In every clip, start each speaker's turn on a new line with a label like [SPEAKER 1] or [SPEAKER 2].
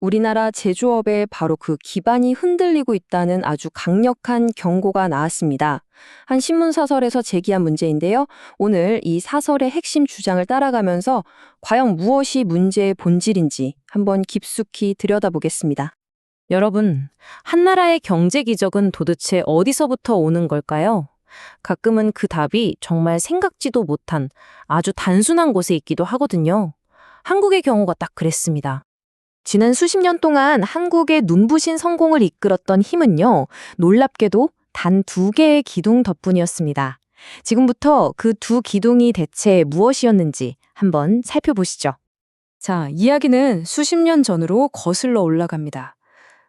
[SPEAKER 1] 우리나라 제조업의 바로 그 기반이 흔들리고 있다는 아주 강력한 경고가 나왔습니다. 한 신문 사설에서 제기한 문제인데요. 오늘 이 사설의 핵심 주장을 따라가면서 과연 무엇이 문제의 본질인지 한번 깊숙이 들여다보겠습니다. 여러분, 한 나라의 경제 기적은 도대체 어디서부터 오는 걸까요? 가끔은 그 답이 정말 생각지도 못한 아주 단순한 곳에 있기도 하거든요. 한국의 경우가 딱 그랬습니다. 지난 수십 년 동안 한국의 눈부신 성공을 이끌었던 힘은요, 놀랍게도 단 두 개의 기둥 덕분이었습니다. 지금부터 그 두 기둥이 대체 무엇이었는지 한번 살펴보시죠. 자, 이야기는 수십 년 전으로 거슬러 올라갑니다.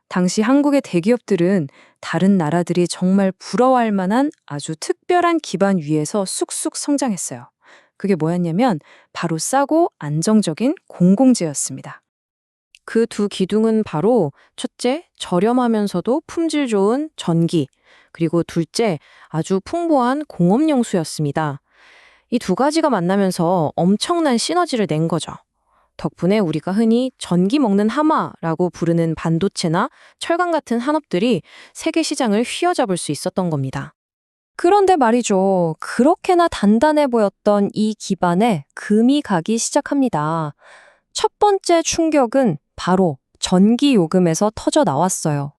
[SPEAKER 1] 당시 한국의 대기업들은 다른 나라들이 정말 부러워할 만한 아주 특별한 기반 위에서 쑥쑥 성장했어요. 그게 뭐였냐면 바로 싸고 안정적인 공공재였습니다. 그 두 기둥은 바로 첫째, 저렴하면서도 품질 좋은 전기, 그리고 둘째, 아주 풍부한 공업용수였습니다. 이 두 가지가 만나면서 엄청난 시너지를 낸 거죠. 덕분에 우리가 흔히 전기 먹는 하마라고 부르는 반도체나 철강 같은 산업들이 세계 시장을 휘어잡을 수 있었던 겁니다. 그런데 말이죠. 그렇게나 단단해 보였던 이 기반에 금이 가기 시작합니다. 첫 번째 충격은 바로 전기 요금에서 터져 나왔어요.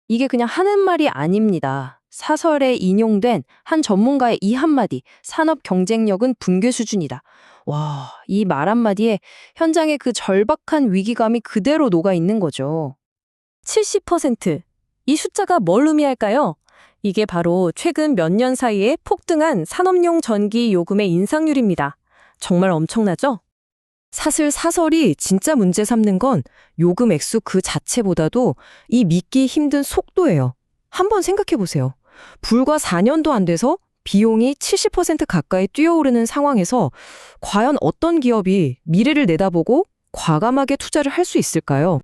[SPEAKER 1] 이게 그냥 하는 말이 아닙니다. 사설에 인용된 한 전문가의 이 한마디, 산업 경쟁력은 붕괴 수준이다. 와, 이 말 한마디에 현장의 그 절박한 위기감이 그대로 녹아 있는 거죠. 70%. 이 숫자가 뭘 의미할까요? 이게 바로 최근 몇 년 사이에 폭등한 산업용 전기 요금의 인상률입니다. 정말 엄청나죠? 사실 사설이 진짜 문제 삼는 건 요금 액수 그 자체보다도 이 믿기 힘든 속도예요. 한번 생각해 보세요. 불과 4년도 안 돼서 비용이 70% 가까이 뛰어오르는 상황에서 과연 어떤 기업이 미래를 내다보고 과감하게 투자를 할 수 있을까요?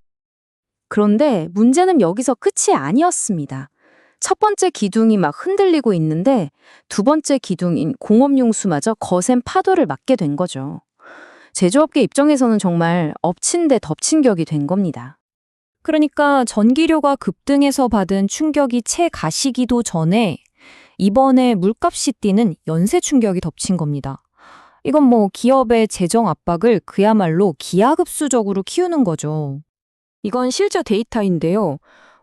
[SPEAKER 1] 그런데 문제는 여기서 끝이 아니었습니다. 첫 번째 기둥이 막 흔들리고 있는데 두 번째 기둥인 공업용수마저 거센 파도를 맞게 된 거죠. 제조업계 입장에서는 정말 엎친 데 덮친 격이 된 겁니다. 그러니까 전기료가 급등해서 받은 충격이 채 가시기도 전에 이번에 물값이 뛰는 연쇄 충격이 덮친 겁니다. 이건 뭐 기업의 재정 압박을 그야말로 기하급수적으로 키우는 거죠. 이건 실제 데이터인데요.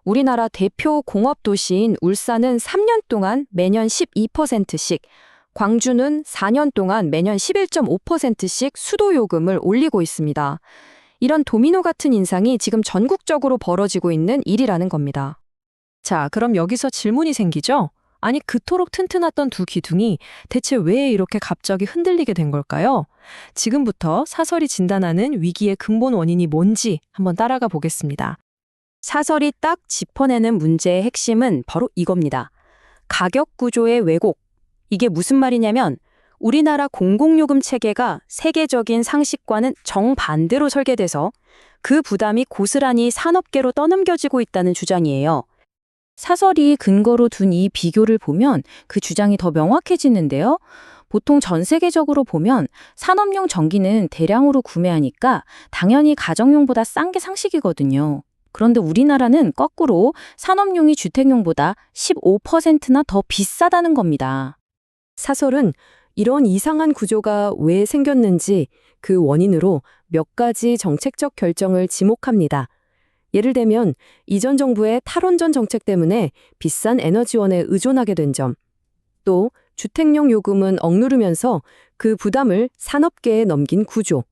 [SPEAKER 1] 우리나라 대표 공업도시인 울산은 3년 동안 매년 12%씩, 광주는 4년 동안 매년 11.5%씩 수도요금을 올리고 있습니다. 이런 도미노 같은 인상이 지금 전국적으로 벌어지고 있는 일이라는 겁니다. 자, 그럼 여기서 질문이 생기죠? 아니, 그토록 튼튼했던 두 기둥이 대체 왜 이렇게 갑자기 흔들리게 된 걸까요? 지금부터 사설이 진단하는 위기의 근본 원인이 뭔지 한번 따라가 보겠습니다. 사설이 딱 짚어내는 문제의 핵심은 바로 이겁니다. 가격 구조의 왜곡. 이게 무슨 말이냐면 우리나라 공공요금 체계가 세계적인 상식과는 정반대로 설계돼서 그 부담이 고스란히 산업계로 떠넘겨지고 있다는 주장이에요. 사설이 근거로 둔 이 비교를 보면 그 주장이 더 명확해지는데요. 보통 전 세계적으로 보면 산업용 전기는 대량으로 구매하니까 당연히 가정용보다 싼 게 상식이거든요. 그런데 우리나라는 거꾸로 산업용이 주택용보다 15%나 더 비싸다는 겁니다. 사설은 이런 이상한 구조가 왜 생겼는지 그 원인으로 몇 가지 정책적 결정을 지목합니다. 예를 들면 이전 정부의 탈원전 정책 때문에 비싼 에너지원에 의존하게 된 점, 또 주택용 요금은 억누르면서 그 부담을 산업계에 넘긴 구조,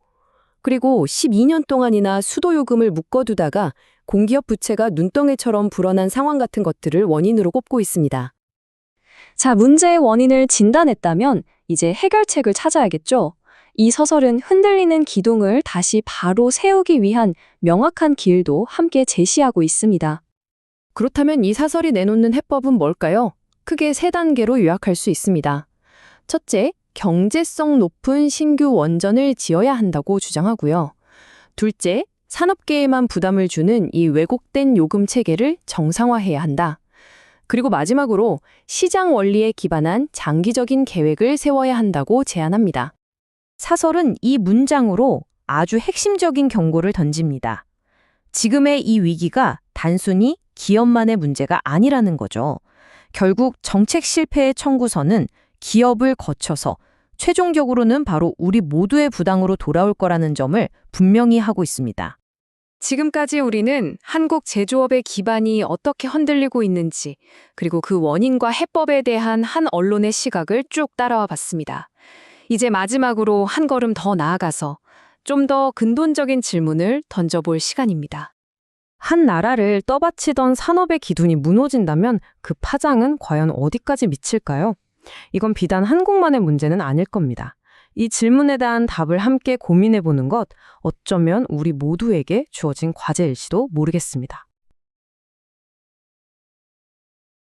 [SPEAKER 1] 그리고 12년 동안이나 수도요금을 묶어두다가 공기업 부채가 눈덩이처럼 불어난 상황 같은 것들을 원인으로 꼽고 있습니다. 자, 문제의 원인을 진단했다면 이제 해결책을 찾아야겠죠? 이 서설은 흔들리는 기둥을 다시 바로 세우기 위한 명확한 길도 함께 제시하고 있습니다. 그렇다면 이 사설이 내놓는 해법은 뭘까요? 크게 세 단계로 요약할 수 있습니다. 첫째, 경제성 높은 신규 원전을 지어야 한다고 주장하고요. 둘째, 산업계에만 부담을 주는 이 왜곡된 요금 체계를 정상화해야 한다. 그리고 마지막으로 시장 원리에 기반한 장기적인 계획을 세워야 한다고 제안합니다. 사설은 이 문장으로 아주 핵심적인 경고를 던집니다.
[SPEAKER 2] 지금의 이 위기가 단순히 기업만의 문제가 아니라는 거죠. 결국 정책 실패의 청구서는 기업을 거쳐서 최종적으로는 바로 우리 모두의 부담으로 돌아올 거라는 점을 분명히 하고 있습니다.
[SPEAKER 3] 지금까지 우리는 한국 제조업의 기반이 어떻게 흔들리고 있는지, 그리고 그 원인과 해법에 대한 한 언론의 시각을 쭉 따라와 봤습니다. 이제 마지막으로 한 걸음 더 나아가서 좀 더 근본적인 질문을 던져볼 시간입니다.
[SPEAKER 2] 한 나라를 떠받치던 산업의 기둥이 무너진다면 그 파장은 과연 어디까지 미칠까요? 이건 비단 한국만의 문제는 아닐 겁니다. 이 질문에 대한 답을 함께 고민해 보는 것, 어쩌면 우리 모두에게 주어진 과제일지도 모르겠습니다.